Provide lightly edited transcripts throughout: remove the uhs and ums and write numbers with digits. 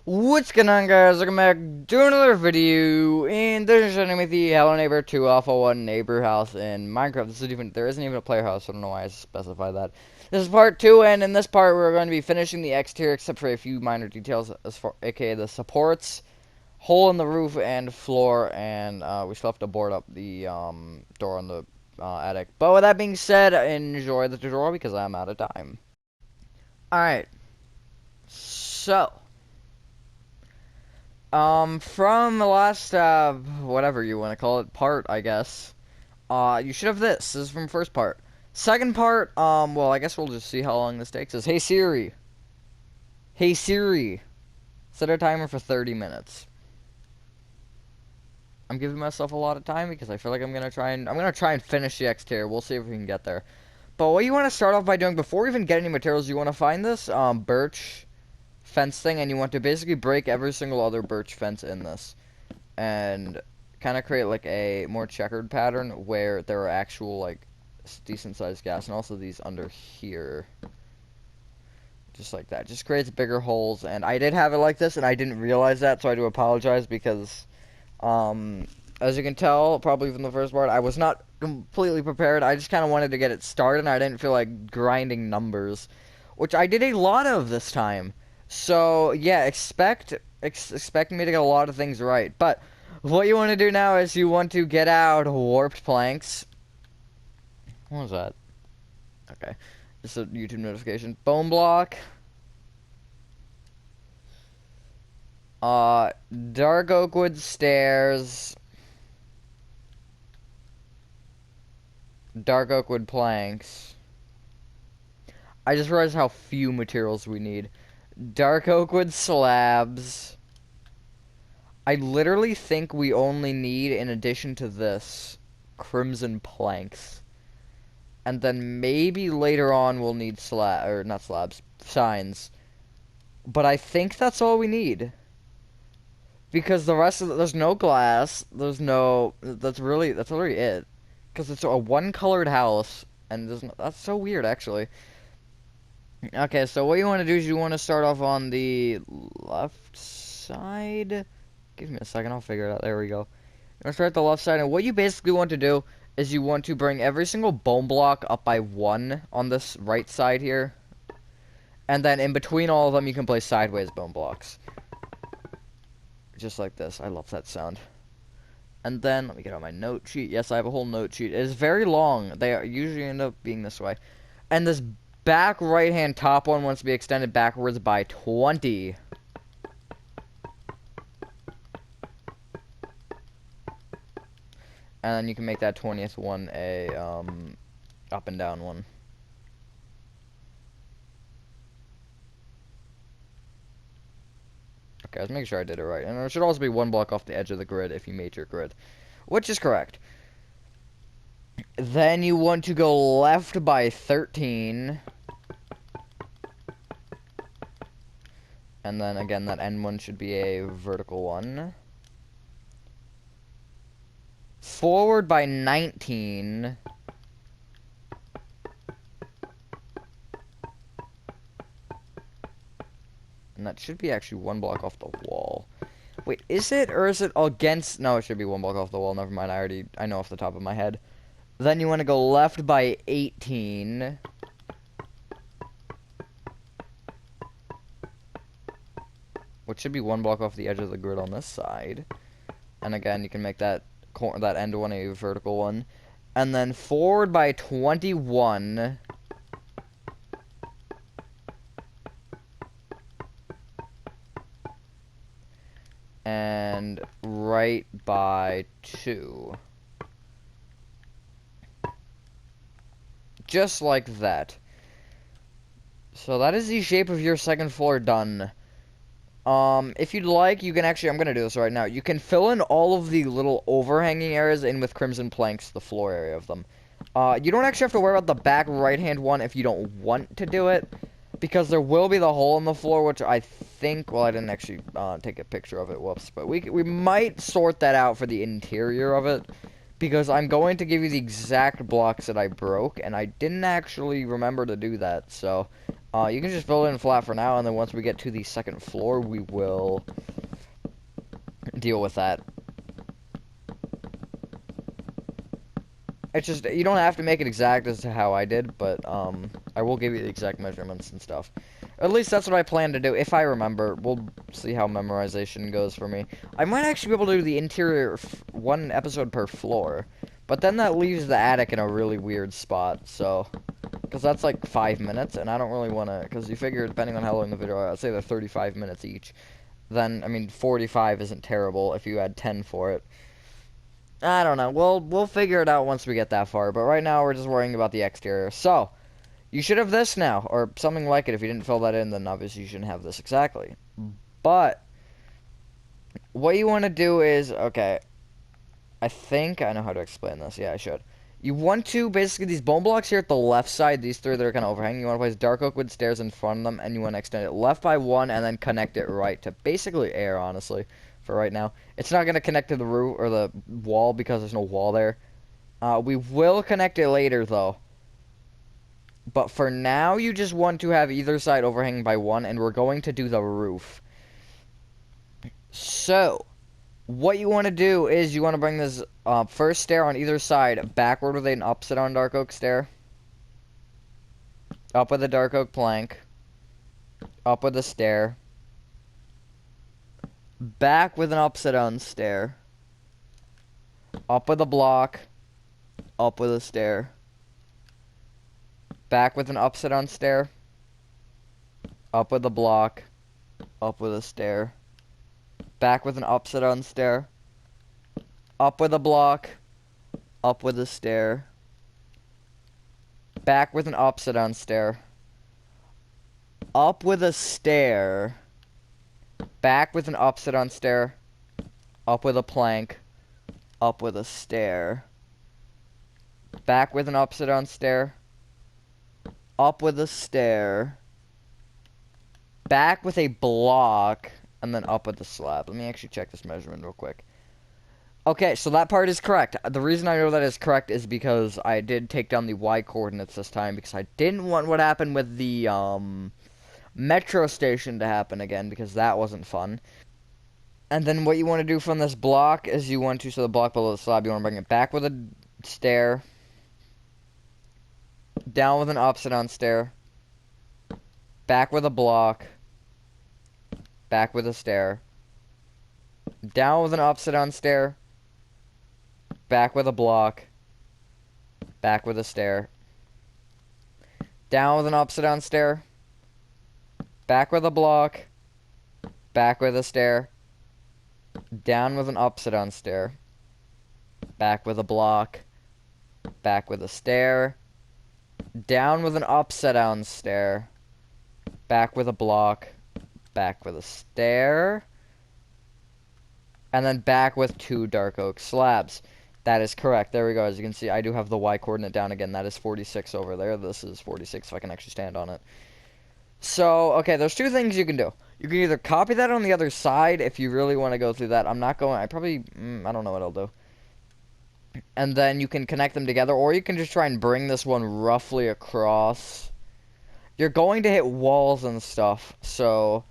What's going on, guys? Welcome back to another video, and this is showing me the Hello Neighbor 2 Alpha 1 neighbor house in Minecraft. There isn't even a player house, so I don't know why I specified that. This is part 2, and in this part we're going to be finishing the exterior, except for a few minor details, aka the supports, hole in the roof and floor, and we still have to board up the door on the attic. But with that being said, enjoy the tutorial because I'm out of time. Alright, so... from the last, whatever you want to call it, part, I guess, you should have this. This is from first part. Second part, well, I guess we'll just see how long this takes us. Hey Siri. Hey Siri. Set a timer for 30 minutes. I'm giving myself a lot of time because I feel like I'm gonna try and finish the exterior. We'll see if we can get there. But what you want to start off by doing, before we even get any materials, you want to find this, birch fence thing, and you want to basically break every single other birch fence in this. And kind of create like a more checkered pattern where there are actual like decent sized gaps, and also these under here, just like that. Just creates bigger holes, and I did have it like this and I didn't realize that, so I do apologize because as you can tell probably from the first part, I was not completely prepared. I just kind of wanted to get it started and I didn't feel like grinding numbers, which I did a lot of this time. So yeah, expect me to get a lot of things right. But what you want to do now is you want to get out warped planks. What was that? Okay, just a YouTube notification. Bone block. Dark oak wood stairs. Dark oak wood planks. I just realized how few materials we need. Dark oak wood slabs. I literally think we only need, in addition to this, crimson planks. And then maybe later on we'll need not slabs, signs. But I think that's all we need. Because the rest of there's no glass, that's literally it. Because it's a one-colored house, and that's so weird, actually. Okay, so what you want to do is you want to start off on the left side. Give me a second, I'll figure it out. There we go. You want to start at the left side, and what you basically want to do is you want to bring every single bone block up by one on this right side here. And then in between all of them, you can place sideways bone blocks. Just like this. I love that sound. And then, let me get out my note sheet. Yes, I have a whole note sheet. It is very long. They usually end up being this way. And this back right-hand top one wants to be extended backwards by 20. And then you can make that 20th one a up and down one. Okay, I was making sure I did it right. And there should also be one block off the edge of the grid if you made your grid, which is correct. Then you want to go left by 13. And then again, that end one should be a vertical one. Forward by 19. And that should be actually one block off the wall. Wait, is it? Or is it against? No, it should be one block off the wall. Never mind, I know off the top of my head. Then you want to go left by 18. Which should be one block off the edge of the grid on this side. And again, you can make that end one a vertical one. And then forward by 21. And right by 2. Just like that. So that is the shape of your second floor done. If you'd like, you can actually, I'm gonna do this right now. You can fill in all of the little overhanging areas in with crimson planks, the floor area of them. You don't actually have to worry about the back right-hand one if you don't want to do it, because there will be the hole in the floor, which I think, well, I didn't actually take a picture of it, whoops, but we might sort that out for the interior of it, because I'm going to give you the exact blocks that I broke, and I didn't actually remember to do that, so You can just build it in flat for now, and then once we get to the second floor, we will deal with that. It's just, you don't have to make it exact as to how I did, but, I will give you the exact measurements and stuff. At least that's what I plan to do, if I remember. We'll see how memorization goes for me. I might actually be able to do the interior one episode per floor, but then that leaves the attic in a really weird spot, so... Because that's like 5 minutes, and I don't really want to... Because you figure, depending on how long the video are, I'd say they're 35 minutes each. Then, I mean, 45 isn't terrible if you add 10 for it. I don't know. We'll figure it out once we get that far. But right now, we're just worrying about the exterior. So, you should have this now, or something like it. If you didn't fill that in, then obviously you shouldn't have this exactly. But, what you want to do is... Okay, I think I know how to explain this. Yeah, I should. You want to, basically, these bone blocks here at the left side, these three that are kind of overhanging, you want to place dark oak wood stairs in front of them, and you want to extend it left by one, and then connect it right to basically air, honestly, for right now. It's not going to connect to the roof, or the wall, because there's no wall there. We will connect it later, though. But for now, you just want to have either side overhanging by one, and we're going to do the roof. So... What you want to do is you want to bring this first stair on either side backward with an upside down dark oak stair. Up with a dark oak plank. Up with a stair. Back with an upside down stair. Up with a block. Up with a stair. Back with an upside down stair. Up with a block. Up with a stair. Back with an upside down stair. Up with a block. Up with a stair. Back with an upside down stair. Up with a stair. Back with an upside down stair. Up with a plank. Up with a stair. Back with an upside down stair. Up with a stair. Back with a block. And then up with the slab. Let me actually check this measurement real quick. Okay, so that part is correct. The reason I know that is correct is because I did take down the Y coordinates this time, because I didn't want what happened with the, metro station to happen again, because that wasn't fun. And then what you want to do from this block is you want to, so the block below the slab, you want to bring it back with a stair, down with an upside down stair, back with a block, back with a stair, down with an upside down stair, back with a block, back with a stair, down with an upside down stair, back with a block, back with a stair, down with an upside down stair, back with a block, back with a stair, down with an upside down stair, back with a block, back with a stair, and then back with 2 dark oak slabs. That is correct. There we go. As you can see, I do have the Y coordinate down again. That is 46 over there. This is 46 if I can actually stand on it. So, okay, there's 2 things you can do. You can either copy that on the other side if you really want to go through that. I'm not going... I probably... I don't know what I'll do. And then you can connect them together, or you can just try and bring this one roughly across. You're going to hit walls and stuff, so...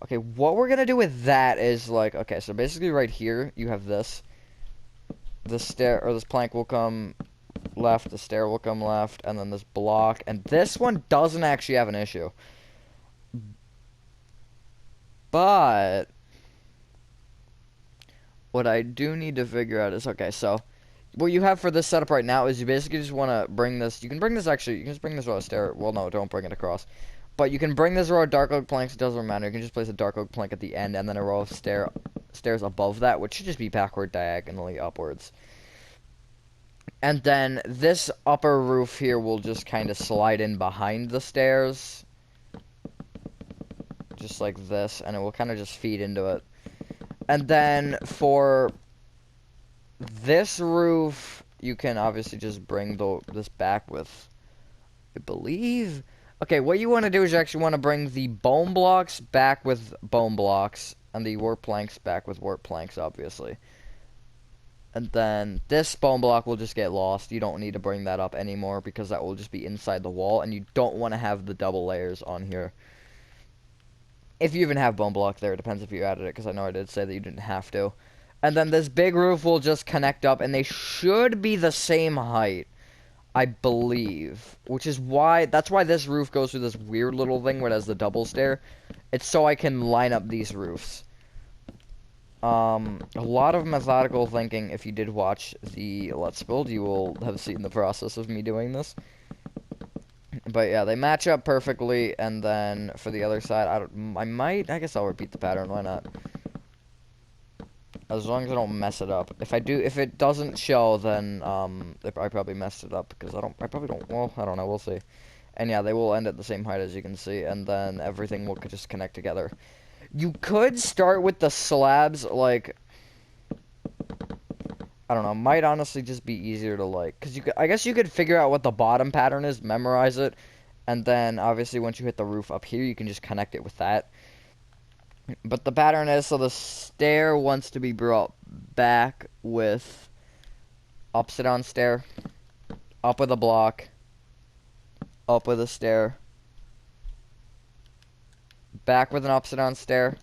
Okay, what we're gonna do with that is, like... Okay, so basically right here, you have this. This stair, or this plank will come left, the stair will come left, and then this block. And this one doesn't actually have an issue. But... what I do need to figure out is... Okay, so... what you have for this setup right now is you basically just want to bring this... You can bring this, actually... You can just bring this row of stair... Well, no, don't bring it across. But you can bring this row of dark oak planks, it doesn't matter. You can just place a dark oak plank at the end, and then a row of stairs above that, which should just be backward diagonally upwards. And then this upper roof here will just kind of slide in behind the stairs. Just like this, and it will kind of just feed into it. And then for this roof, you can obviously just bring this back with, I believe... Okay, what you want to do is you actually want to bring the bone blocks back with bone blocks, and the warp planks back with warp planks, obviously. And then this bone block will just get lost. You don't need to bring that up anymore because that will just be inside the wall, and you don't want to have the double layers on here. If you even have bone block there, it depends if you added it, because I know I did say that you didn't have to. And then this big roof will just connect up, and they should be the same height, I believe. Which is why, that's why this roof goes through this weird little thing where it has the double stair. It's so I can line up these roofs. A lot of methodical thinking. If you did watch the Let's Build, you will have seen the process of me doing this. But yeah, they match up perfectly, and then for the other side, I guess I'll repeat the pattern, why not? As long as I don't mess it up. If it doesn't show, then, I probably messed it up, because I probably don't, well, I don't know, we'll see. And yeah, they will end at the same height as you can see, and then everything will just connect together. You could start with the slabs, like, I don't know, might honestly just be easier to, like, because I guess you could figure out what the bottom pattern is, memorize it, and then, obviously, once you hit the roof up here, you can just connect it with that. But the pattern is, so the stair wants to be brought back with upside down stair, up with a block, up with a stair, back with an upside down stair,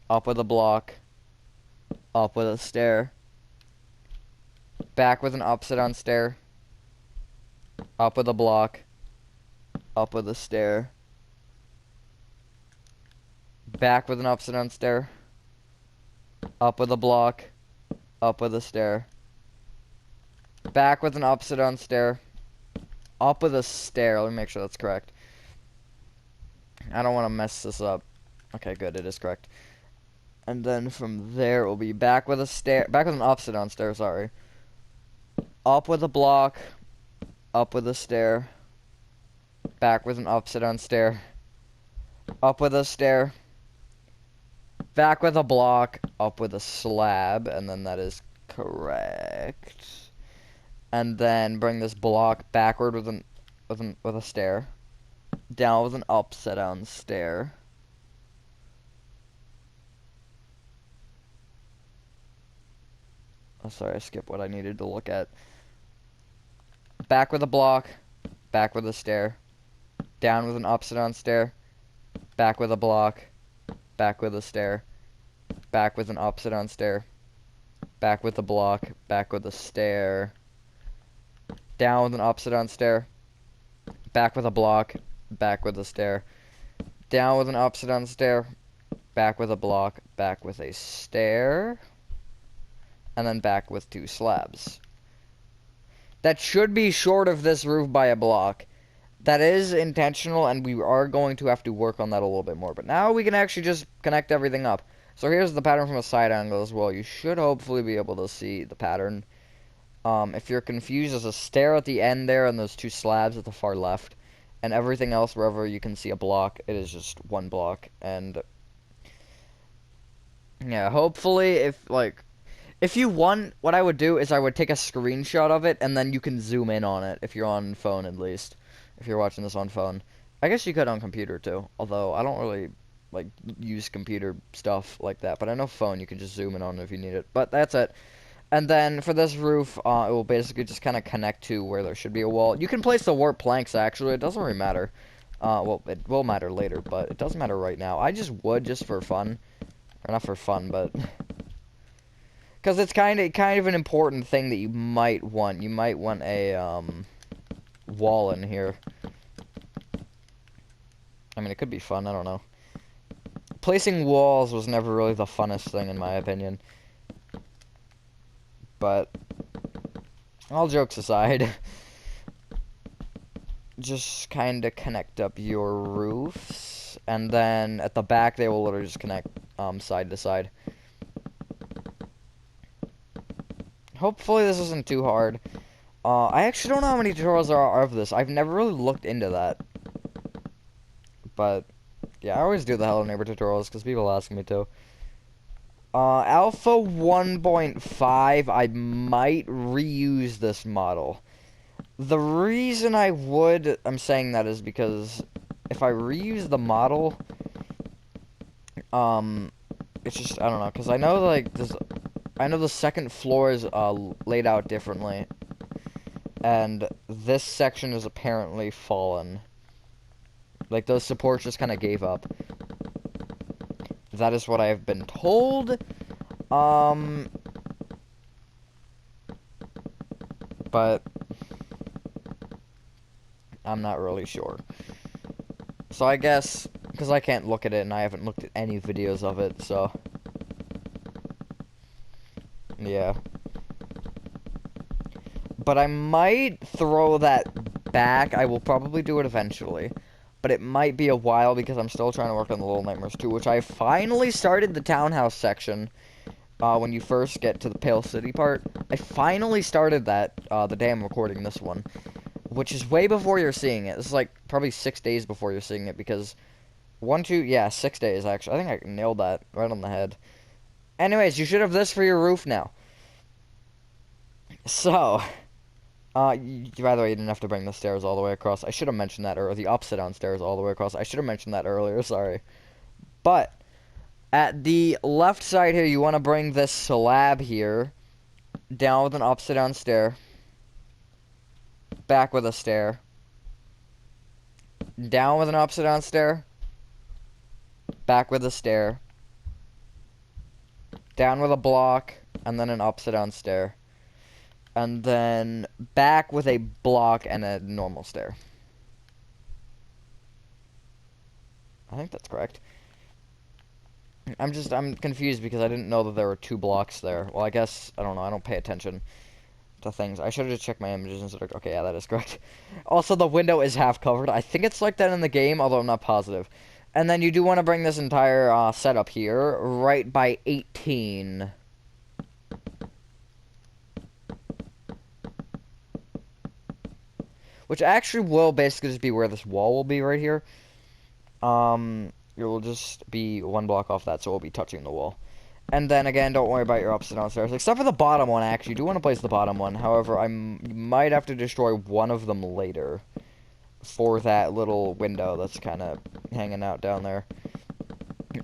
up with a block, up with a stair, back with an upside down stair, up with a block, up with a stair, back with an upside down stair, up with a block, up with a stair, back with an upside down stair, up with a stair. Let me make sure that's correct. I don't want to mess this up. Okay, good, it is correct. And then from there it will be back with a stair, back with an upside down stair, sorry. Up with a block, up with a stair, back with an upside down stair, up with a stair, back with a block, up with a slab, and then that is correct. And then bring this block backward with a stair, down with an upside down stair. Oh, sorry, I skipped what I needed to look at. Back with a block, back with a stair, down with an upside down stair, back with a block, back with a stair, back with an upside down stair, back with a block, back with a stair, down with an upside down stair, back with a block, back with a stair, down with an upside down stair, back with a block, back with a stair, and then back with two slabs. That should be short of this roof by a block. That is intentional, and we are going to have to work on that a little bit more. But now we can actually just connect everything up. So here's the pattern from a side angle as well. You should hopefully be able to see the pattern. If you're confused, there's a stair at the end there, and those two slabs at the far left. And everything else, wherever you can see a block, it is just one block. And yeah, hopefully, if you want, what I would do is I would take a screenshot of it, and then you can zoom in on it, if you're on phone at least. If you're watching this on phone. I guess you could on computer, too. Although, I don't really, like, use computer stuff like that. But I know phone, you can just zoom in on it if you need it. But that's it. And then, for this roof, it will basically just kind of connect to where there should be a wall. You can place the warp planks, actually. It doesn't really matter. Well, it will matter later, but it doesn't matter right now. I just would, just for fun. Or not for fun, but... Because it's kind of an important thing that you might want. You might want a, wall in here. I mean, it could be fun, I don't know. Placing walls was never really the funnest thing, in my opinion. But, all jokes aside, just kind of connect up your roofs. And then, at the back, they will literally just connect, side to side. Hopefully this isn't too hard. I actually don't know how many tutorials there are of this. I've never really looked into that. But, yeah, I always do the Hello Neighbor tutorials because people ask me to. Alpha 1.5, I might reuse this model. The reason I'm saying that is because if I reuse the model, it's just, I don't know, because I know, like, this... I know the second floor is laid out differently, and this section is apparently fallen. Like, those supports just kind of gave up. That is what I have been told. But I'm not really sure. So I guess, because I can't look at it and I haven't looked at any videos of it, so yeah. But I might throw that back. I will probably do it eventually. But it might be a while because I'm still trying to work on the Little Nightmares 2, which I finally started the townhouse section. When you first get to the Pale City part. I finally started that, the day I'm recording this one. Which is way before you're seeing it. This is like probably 6 days before you're seeing it because 6 days actually. I think I nailed that right on the head. Anyways, you should have this for your roof now. So, by the way, you didn't have to bring the stairs all the way across. I should have mentioned that, or the upside down stairs all the way across. I should have mentioned that earlier, sorry. But, at the left side here, you want to bring this slab here down with an upside down stair. Back with a stair. Down with an upside down stair. Back with a stair. Down with a block, and then an upside down stair. And then back with a block and a normal stair. I think that's correct. I'm confused because I didn't know that there were 2 blocks there. Well, I guess, I don't know, I don't pay attention to things. I should have just checked my images instead of, okay, yeah, that is correct. Also, the window is half covered. I think it's like that in the game, although I'm not positive. And then you do want to bring this entire setup here, right by 18. Which actually will basically just be where this wall will be right here. It will just be 1 block off that, so it will be touching the wall. And then, again, don't worry about your ups and downstairs. Except for the bottom one, actually. You do want to place the bottom one. However, I might have to destroy one of them later. For that little window that's kind of hanging out down there.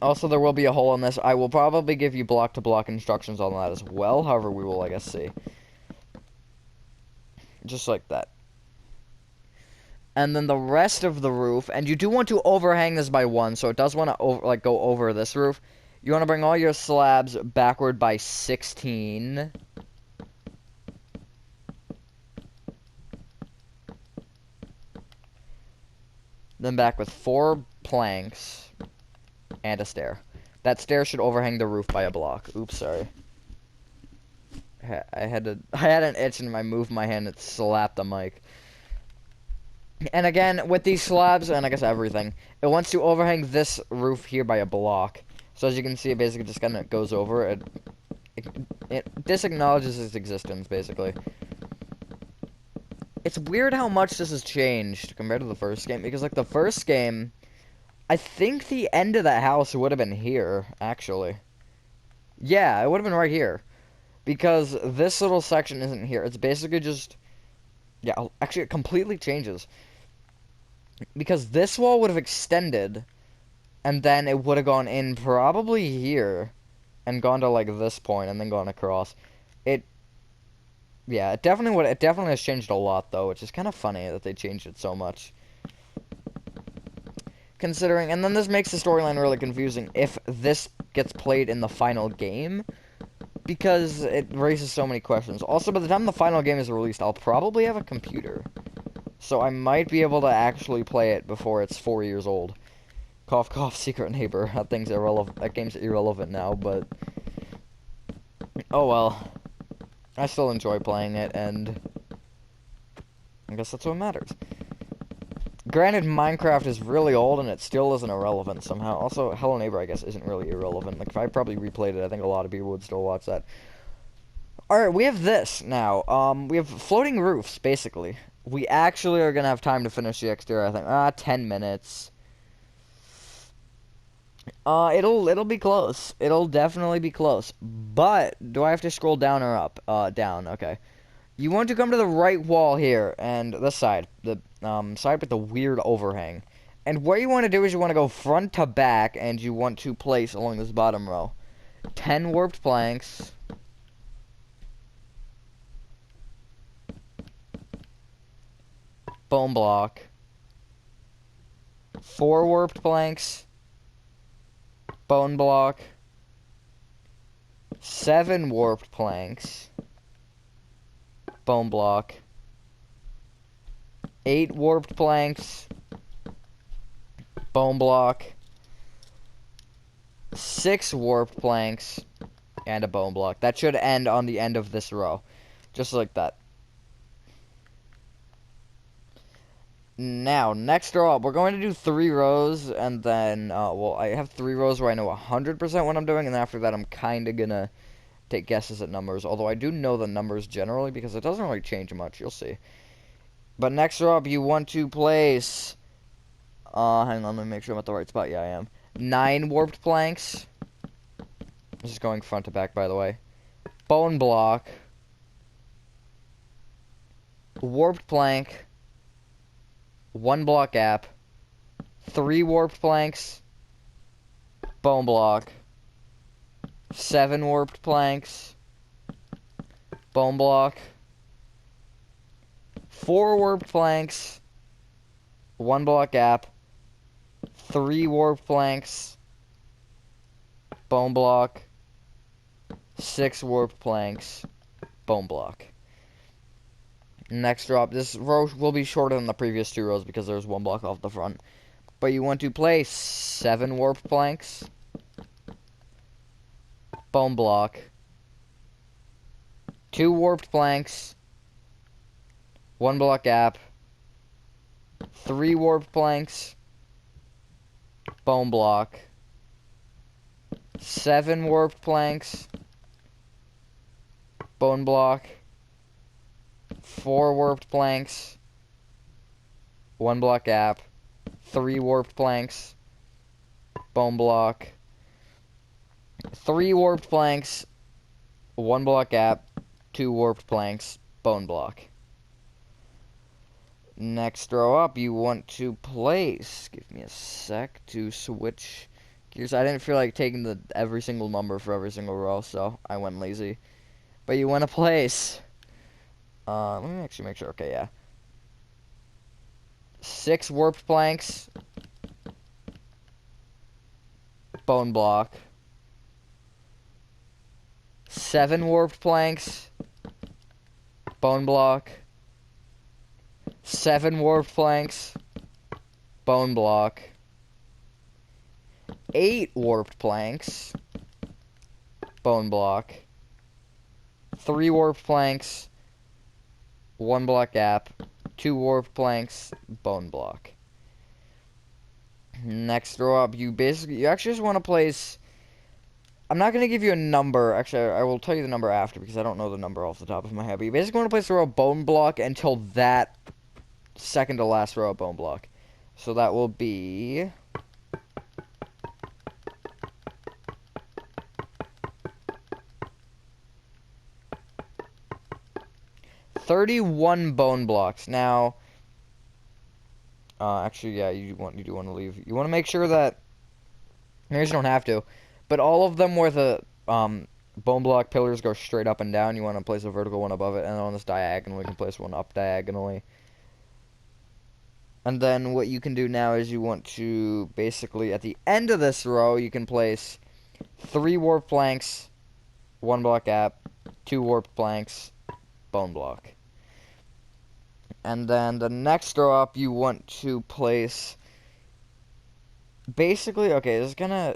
Also, there will be a hole in this. I will probably give you block-to-block instructions on that as well. However, we will, I guess, see. Just like that. And then the rest of the roof, and you do want to overhang this by 1, so it does want to go over this roof. You want to bring all your slabs backward by 16. Then back with 4 planks and a stair. That stair should overhang the roof by a block. Oops, sorry. I had an itch and I moved my hand and it slapped the mic. And again, with these slabs, and I guess everything, it wants to overhang this roof here by a block. So as you can see, it basically just kind of goes over it. It disacknowledges its existence, basically. It's weird how much this has changed compared to the first game, because, like, the first game, I think the end of that house would have been here, actually. Yeah, it would have been right here. Because this little section isn't here. It's basically just... Yeah, actually, it completely changes. Because this wall would have extended, and then it would have gone in probably here, and gone to, like, this point, and then gone across. Yeah, it definitely has changed a lot, though, which is kind of funny that they changed it so much. Considering, and then this makes the storyline really confusing if this gets played in the final game, because it raises so many questions. Also, by the time the final game is released, I'll probably have a computer. So I might be able to actually play it before it's 4 years old. Cough, cough, secret neighbor. That game's irrelevant now, but... Oh well. I still enjoy playing it, and... I guess that's what matters. Granted, Minecraft is really old, and it still isn't irrelevant somehow. Also, Hello Neighbor, I guess, isn't really irrelevant. Like, if I probably replayed it, I think a lot of people would still watch that. Alright, we have this now. We have floating roofs, basically. We actually are gonna have time to finish the exterior, I think. 10 minutes. It'll be close. It'll definitely be close. But, do I have to scroll down or up? Down, okay. You want to come to the right wall here, and this side. The, side with the weird overhang. And what you want to do is you want to go front to back, and you want to place along this bottom row 10 warped planks, bone block, 4 warped planks, bone block, 7 warped planks, bone block, 8 warped planks, bone block, 6 warped planks, and a bone block. That should end on the end of this row. Just like that. Now, next row up, we're going to do 3 rows, and then, well, I have 3 rows where I know 100% what I'm doing, and then after that I'm kind of gonna take guesses at numbers, although I do know the numbers generally, because it doesn't really change much, you'll see. But next row up, you want to place, hang on, let me make sure I'm at the right spot. Yeah, I am. 9 warped planks. This is going front to back, by the way. Bone block. Warped plank. 1 block gap. 3 warped planks. Bone block. 7 warped planks. Bone block. 4 warped planks. 1 block gap. 3 warped planks. Bone block. 6 warped planks. Bone block. Next drop. This row will be shorter than the previous 2 rows because there's 1 block off the front. But you want to place 7 warped planks. Bone block. 2 warped planks. 1 block gap. 3 warped planks. Bone block. 7 warped planks. Bone block. 4 warped planks. 1 block gap. 3 warped planks. Bone block. 3 warped planks. 1 block gap. 2 warped planks. Bone block. Next row up, you want to place. Give me a sec to switch gears. I didn't feel like taking every single number for every single row, so I went lazy. But you want to place. Let me actually make sure. Okay, yeah. 6 warped planks. Bone block. 7 warped planks. Bone block. 7 warped planks. Bone block. 8 warped planks. Bone block. 3 warped planks. 1 block gap. 2 warped planks. Bone block. Next row up, you actually just want to place. I'm not going to give you a number. Actually, I will tell you the number after because I don't know the number off the top of my head. But you basically want to place the row of bone block until that second to last row of bone block. So that will be 31 bone blocks. Now, actually, yeah, you do want to leave. You want to make sure that, maybe you don't have to, but all of them where the bone block pillars go straight up and down, you want to place a vertical one above it, and on this diagonal, you can place one up diagonally. And then what you can do now is you want to basically, at the end of this row, you can place 3 warp planks, 1 block gap, 2 warped planks, bone block. And then the next row up, you want to place, basically, okay, this is gonna,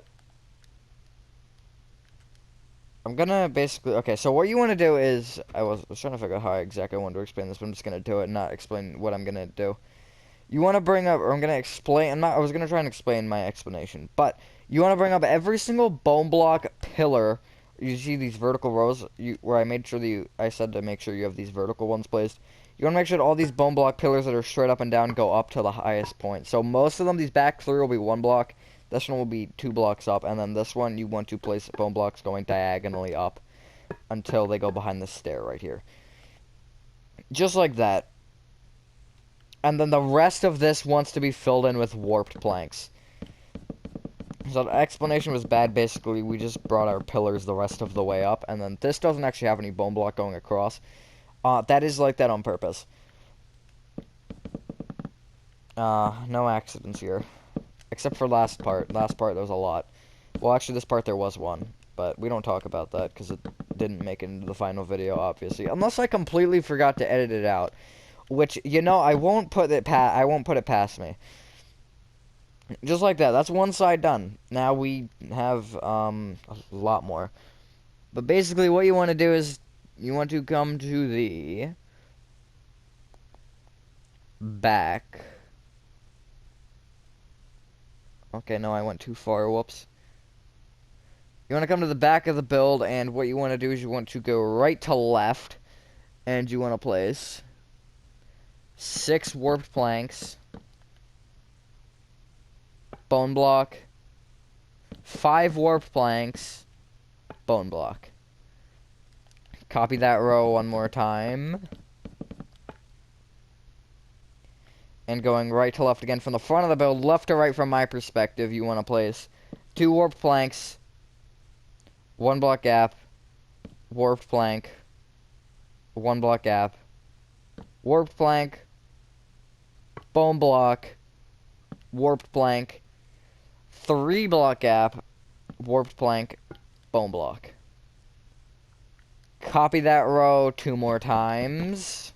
I'm gonna basically, okay, so what you want to do is, I was trying to figure out how exactly I wanted to explain this, but I'm just gonna do it and not explain what I'm gonna do. You want to bring up, or I'm gonna explain, I was gonna try and explain my explanation, but you want to bring up every single bone block pillar. You see these vertical rows, where I made sure that I said to make sure you have these vertical ones placed. You want to make sure that all these bone block pillars that are straight up and down go up to the highest point. So most of them, these back 3 will be 1 block. This one will be 2 blocks up. And then this one, you want to place bone blocks going diagonally up until they go behind the stair right here. Just like that. And then the rest of this wants to be filled in with warped planks. So the explanation was bad. Basically, we just brought our pillars the rest of the way up. And then this doesn't actually have any bone block going across. That is like that on purpose. No accidents here. Except for last part. Last part, there was a lot. Well, actually, this part there was one. But we don't talk about that, because it didn't make it into the final video, obviously. Unless I completely forgot to edit it out. Which, you know, I won't put it past me. Just like that. That's one side done. Now we have, a lot more. But basically, what you want to do is, you want to come to the back. Okay, no, I went too far. Whoops. You want to come to the back of the build, and what you want to do is you want to go right to left, and you want to place 6 warped planks, bone block, 5 warped planks, bone block. Copy that row one more time. And going right to left again from the front of the build, left to right from my perspective, you want to place 2 warped planks, 1 block gap, warped plank, 1 block gap, warped plank, bone block, warped plank, 3 block gap, warped plank, bone block. Copy that row 2 more times.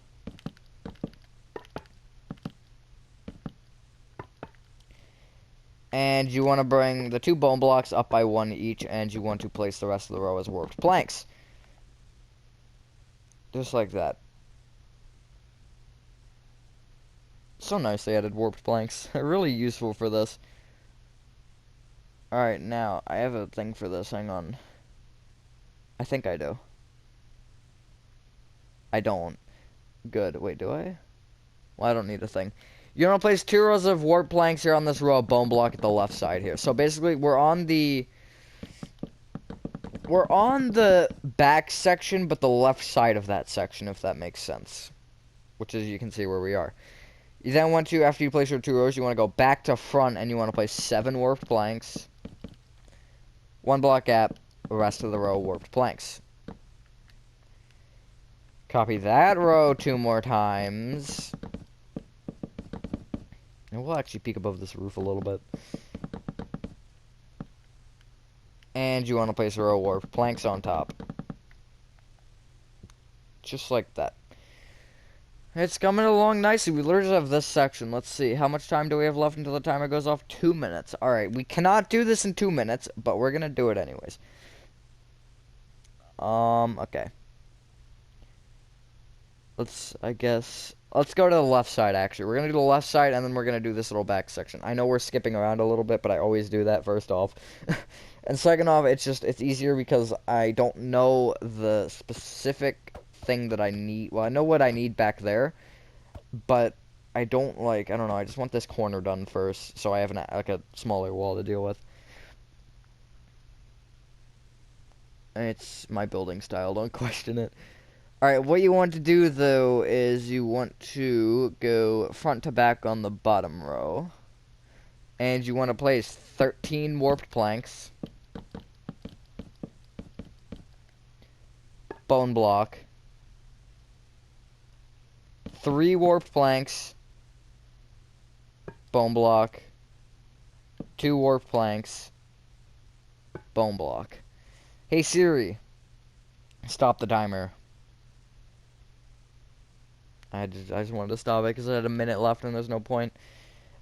And you want to bring the 2 bone blocks up by 1 each, and you want to place the rest of the row as warped planks. Just like that. So nice they added warped planks. They're really useful for this. Alright, now, I have a thing for this. Hang on. I think I do. I don't. Good. Wait, do I? Well, I don't need a thing. You want to place 2 rows of warp planks here on this row of bone block at the left side here. So basically, we're on the back section, but the left side of that section, if that makes sense. Which is, you can see where we are. You then want to, after you place your 2 rows, you want to go back to front, and you want to place 7 warped planks. 1 block gap, the rest of the row warped planks. Copy that row 2 more times. And we'll actually peek above this roof a little bit. And you want to place a row of warped planks on top. Just like that. It's coming along nicely. We literally have this section. Let's see. How much time do we have left until the timer goes off? 2 minutes. Alright, we cannot do this in 2 minutes, but we're going to do it anyways. Okay. Let's go to the left side, actually. We're going to do the left side, and then we're going to do this little back section. I know we're skipping around a little bit, but I always do that, first off. And second off, it's easier because I don't know the specific thing that I need. Well, I know what I need back there, but I don't, I don't know, I just want this corner done first, so I have, a smaller wall to deal with. It's my building style, don't question it. Alright, what you want to do, though, is you want to go front to back on the bottom row. And you want to place 13 warped planks. Bone block. 3 warped planks. Bone block. 2 warped planks. Bone block. Hey Siri, stop the timer. I just wanted to stop it because I had a minute left and there's no point.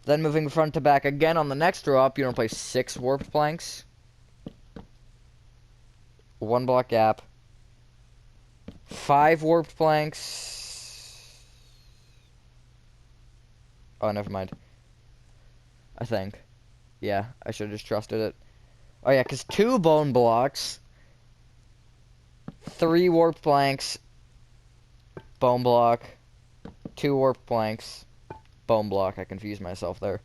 Then moving front to back again on the next row up, you want to place 6 warped planks. 1 block gap. 5 warped planks. Oh, never mind. I think. Yeah, I should have just trusted it. Oh yeah, because 2 bone blocks. 3 warped planks. Bone block. 2 warped planks, bone block. I confused myself there.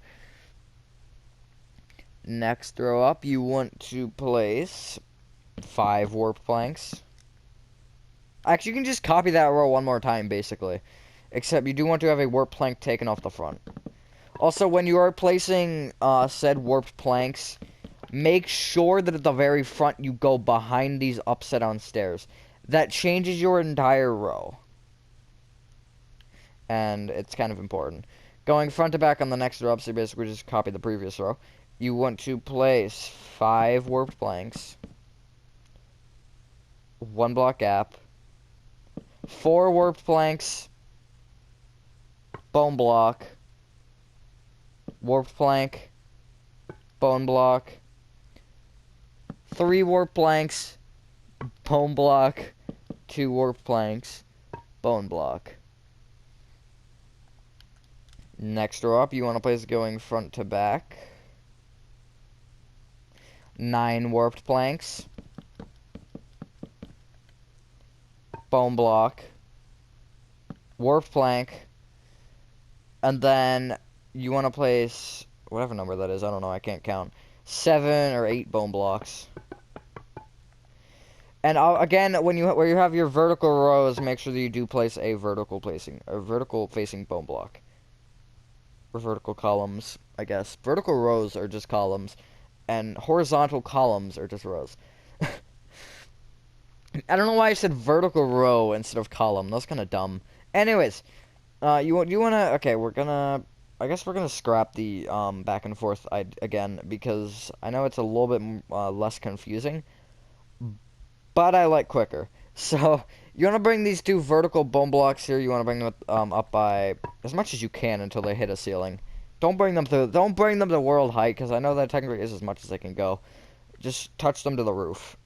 Next row up, you want to place 5 warped planks. Actually, you can just copy that row one more time, basically. Except you do want to have a warped plank taken off the front. Also, when you are placing said warped planks, make sure that at the very front you go behind these upside down stairs. That changes your entire row. And it's kind of important. Going front to back on the next row up, so you basically just copy the previous row. You want to place 5 warped planks, 1 block gap, 4 warped planks, bone block, warped plank, bone block, 3 warped planks, bone block, 2 warped planks, bone block. Next row up, you want to place going front to back. 9 warped planks, bone block, warped plank, and then you want to place whatever number that is. I don't know. I can't count. 7 or 8 bone blocks. And again, where you have your vertical rows, make sure that you do place a vertical facing bone block. Or vertical columns, I guess. Vertical rows are just columns, and horizontal columns are just rows. I don't know why I said vertical row instead of column. That's kind of dumb. Anyways, you wanna? Okay, I guess we're gonna scrap the back and forth again, because I know it's a little bit less confusing, but I like quicker. So you want to bring these 2 vertical bone blocks here. You want to bring them up by as much as you can until they hit a ceiling. Don't bring them to world height, because I know that technically is as much as they can go. Just touch them to the roof.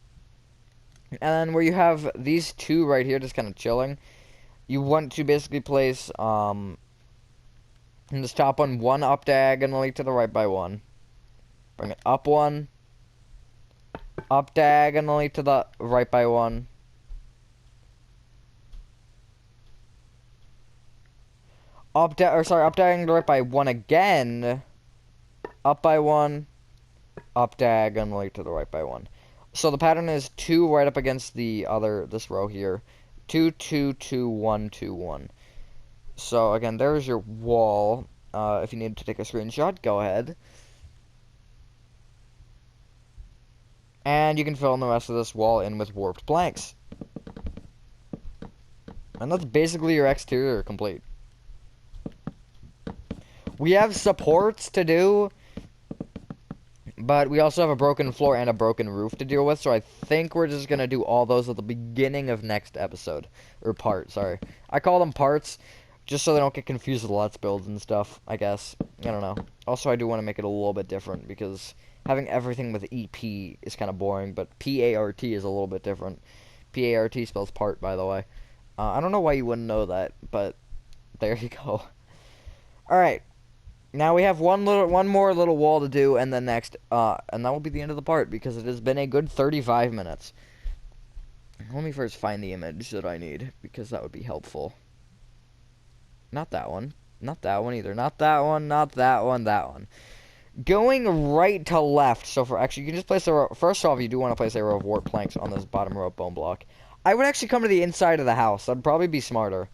And then where you have these 2 right here, just kind of chilling, you want to basically place in this top one up diagonally to the right by 1. Bring it up 1. Up diagonally to the right by 1. Up diagonally to the right by 1 again. Up by 1. Up diagonally to the right by 1. So the pattern is 2 right up against this row here. 2, 2, 2, 1, 2, 1. So again, there's your wall. If you need to take a screenshot, go ahead. And you can fill in the rest of this wall in with warped planks. And that's basically your exterior complete. We have supports to do, but we also have a broken floor and a broken roof to deal with, so I think we're just going to do all those at the beginning of next episode. Or part, sorry. I call them parts, just so they don't get confused with Let's Builds and stuff, I guess. I don't know. Also, I do want to make it a little bit different, because having everything with EP is kind of boring, but P-A-R-T is a little bit different. P-A-R-T spells part, by the way. I don't know why you wouldn't know that, but there you go. Alright. Now we have one more little wall to do, and then next, and that will be the end of the part, because it has been a good 35 minutes. Let me first find the image that I need, because that would be helpful. Not that one. Not that one either. Not that one, not that one, that one. Going right to left, so actually, you can just place a row. First off, you do want to place a row of warp planks on this bottom row of bone block. I would actually come to the inside of the house. That'd probably be smarter.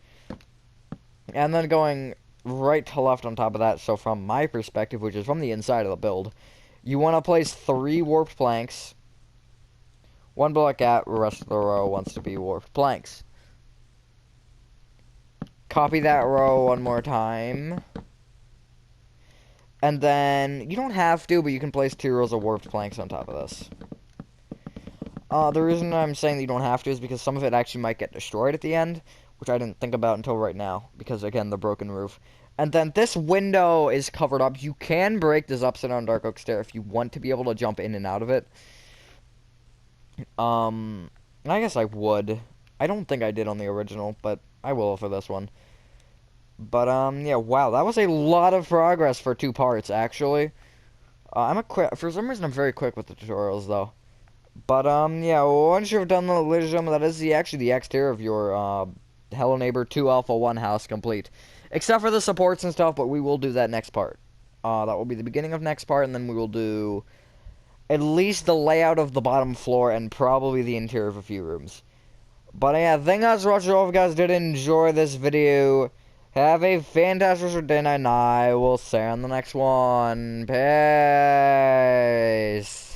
And then going right to left on top of that, so from my perspective, which is from the inside of the build, you want to place 3 warped planks, 1 block gap, the rest of the row wants to be warped planks. Copy that row one more time. And then, you don't have to, but you can place 2 rows of warped planks on top of this. The reason I'm saying that you don't have to is because some of it actually might get destroyed at the end, which I didn't think about until right now, because, again, the broken roof. And then this window is covered up. You can break this upside down dark oak stair if you want to be able to jump in and out of it. And I guess I would. I don't think I did on the original, but I will for this one. But, yeah, wow, that was a lot of progress for 2 parts, actually. For some reason, I'm very quick with the tutorials, though. But, yeah, once you've done the illusion, that is actually the exterior of your, Hello Neighbor 2 Alpha 1 house complete. Except for the supports and stuff, but we will do that next part. That will be the beginning of next part, and then we will do at least the layout of the bottom floor and probably the interior of a few rooms. But, yeah, thank you guys for watching. I hope you guys did enjoy this video. Have a fantastic day, and I will see you on the next one. Peace.